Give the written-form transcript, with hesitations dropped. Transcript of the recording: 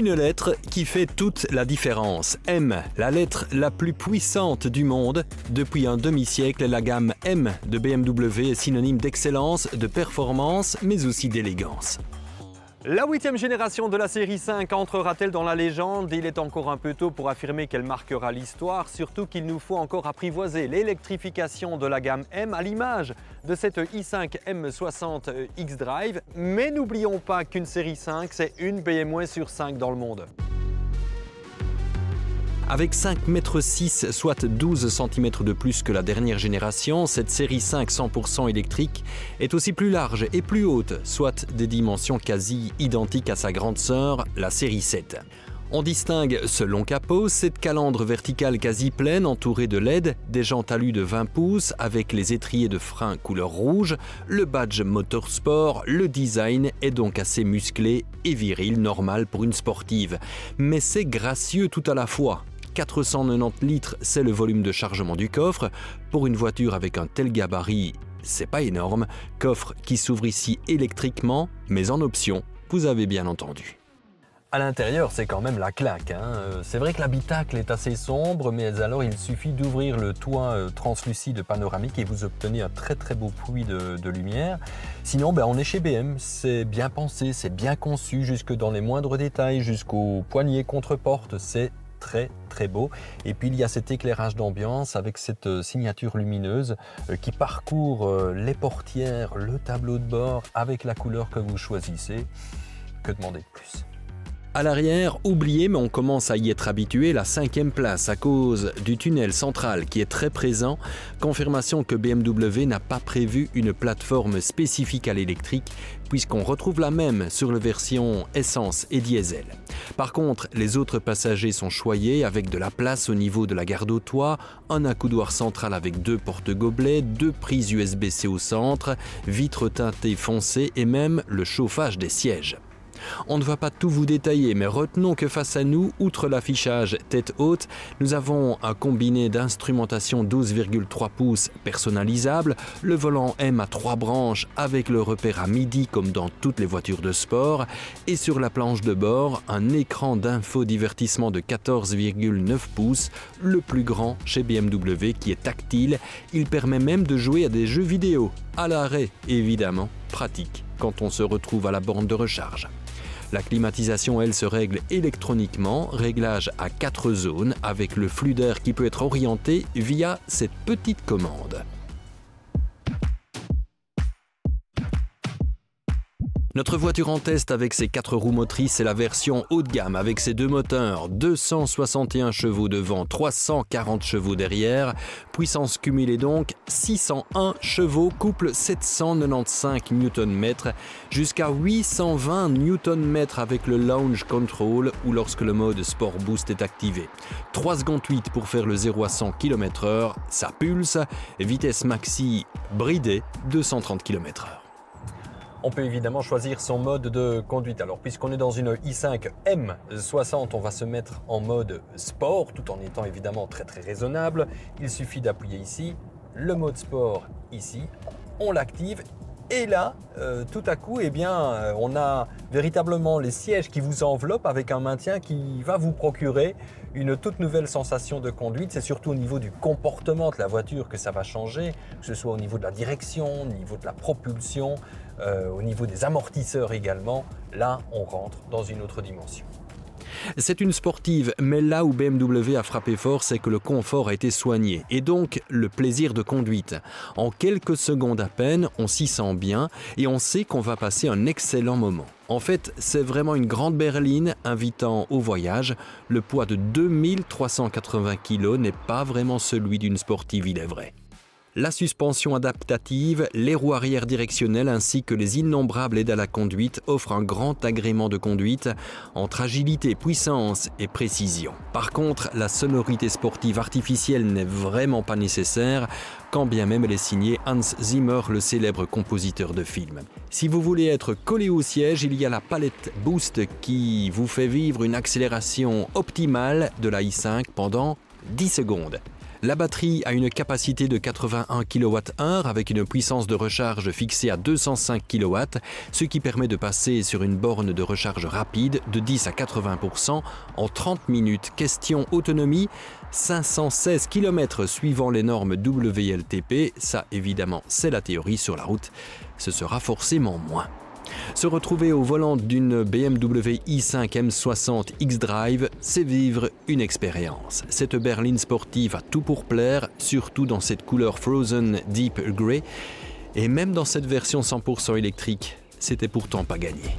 Une lettre qui fait toute la différence. M, la lettre la plus puissante du monde. Depuis un demi-siècle, la gamme M de BMW est synonyme d'excellence, de performance, mais aussi d'élégance. La 8e génération de la série 5 entrera-t-elle dans la légende? Il est encore un peu tôt pour affirmer qu'elle marquera l'histoire, surtout qu'il nous faut encore apprivoiser l'électrification de la gamme M à l'image de cette i5 M60 xDrive. Mais n'oublions pas qu'une série 5, c'est une BMW sur 5 dans le monde. Avec 5,6 m, soit 12 cm de plus que la dernière génération, cette série 5 100% électrique est aussi plus large et plus haute, soit des dimensions quasi identiques à sa grande sœur, la série 7. On distingue ce long capot, cette calandre verticale quasi pleine entourée de LED, des jantes alu de 20 pouces avec les étriers de frein couleur rouge, le badge Motorsport, le design est donc assez musclé et viril, normal pour une sportive. Mais c'est gracieux tout à la fois. 490 litres, c'est le volume de chargement du coffre. Pour une voiture avec un tel gabarit, c'est pas énorme. Coffre qui s'ouvre ici électriquement, mais en option, vous avez bien entendu. À l'intérieur, c'est quand même la claque. C'est vrai que l'habitacle est assez sombre, mais alors il suffit d'ouvrir le toit translucide panoramique et vous obtenez un très beau puits de lumière. Sinon, on est chez BM, c'est bien pensé, c'est bien conçu, jusque dans les moindres détails, jusqu'au poignet contre-porte, c'est très beau. Et puis il y a cet éclairage d'ambiance avec cette signature lumineuse qui parcourt les portières, le tableau de bord avec la couleur que vous choisissez. Que demander de plus? À l'arrière, oubliez, mais on commence à y être habitué, la 5e place à cause du tunnel central qui est très présent. Confirmation que BMW n'a pas prévu une plateforme spécifique à l'électrique puisqu'on retrouve la même sur les versions essence et diesel. Par contre, les autres passagers sont choyés avec de la place au niveau de la garde au toit, un accoudoir central avec 2 porte-gobelets, 2 prises USB-C au centre, vitres teintées foncées et même le chauffage des sièges. On ne va pas tout vous détailler, mais retenons que face à nous, outre l'affichage tête haute, nous avons un combiné d'instrumentation 12,3 pouces personnalisable, le volant M à 3 branches avec le repère à MIDI comme dans toutes les voitures de sport, et sur la planche de bord, un écran d'infodivertissement de 14,9 pouces, le plus grand chez BMW qui est tactile. Il permet même de jouer à des jeux vidéo, à l'arrêt évidemment, pratique quand on se retrouve à la borne de recharge. La climatisation, elle, se règle électroniquement, réglage à 4 zones avec le flux d'air qui peut être orienté via cette petite commande. Notre voiture en test avec ses 4 roues motrices, c'est la version haut de gamme avec ses 2 moteurs, 261 chevaux devant, 340 chevaux derrière, puissance cumulée donc 601 chevaux, couple 795 Nm jusqu'à 820 Nm avec le Launch Control ou lorsque le mode Sport Boost est activé. 3 secondes 8 pour faire le 0 à 100 km/h, ça pulse, vitesse maxi bridée 230 km/h. On peut évidemment choisir son mode de conduite. Alors, puisqu'on est dans une i5 M60, on va se mettre en mode sport, tout en étant évidemment très raisonnable. Il suffit d'appuyer ici, le mode sport ici, on l'active. Et là, tout à coup, on a véritablement les sièges qui vous enveloppent avec un maintien qui va vous procurer une toute nouvelle sensation de conduite. C'est surtout au niveau du comportement de la voiture que ça va changer, que ce soit au niveau de la direction, au niveau de la propulsion, au niveau des amortisseurs également. Là, on rentre dans une autre dimension. C'est une sportive, mais là où BMW a frappé fort, c'est que le confort a été soigné et donc le plaisir de conduite. En quelques secondes à peine, on s'y sent bien et on sait qu'on va passer un excellent moment. En fait, c'est vraiment une grande berline invitant au voyage. Le poids de 2380 kg n'est pas vraiment celui d'une sportive, il est vrai. La suspension adaptative, les roues arrière directionnelles ainsi que les innombrables aides à la conduite offrent un grand agrément de conduite entre agilité, puissance et précision. Par contre, la sonorité sportive artificielle n'est vraiment pas nécessaire, quand bien même elle est signée Hans Zimmer, le célèbre compositeur de films. Si vous voulez être collé au siège, il y a la palette Boost qui vous fait vivre une accélération optimale de la i5 pendant 10 secondes. La batterie a une capacité de 81 kWh avec une puissance de recharge fixée à 205 kW, ce qui permet de passer sur une borne de recharge rapide de 10 à 80% en 30 minutes. Question autonomie, 516 km suivant les normes WLTP. Ça, évidemment, c'est la théorie. Sur la route, ce sera forcément moins. Se retrouver au volant d'une BMW i5 M60 X-Drive, c'est vivre une expérience. Cette berline sportive a tout pour plaire, surtout dans cette couleur Frozen Deep Grey. Et même dans cette version 100% électrique, c'était pourtant pas gagné.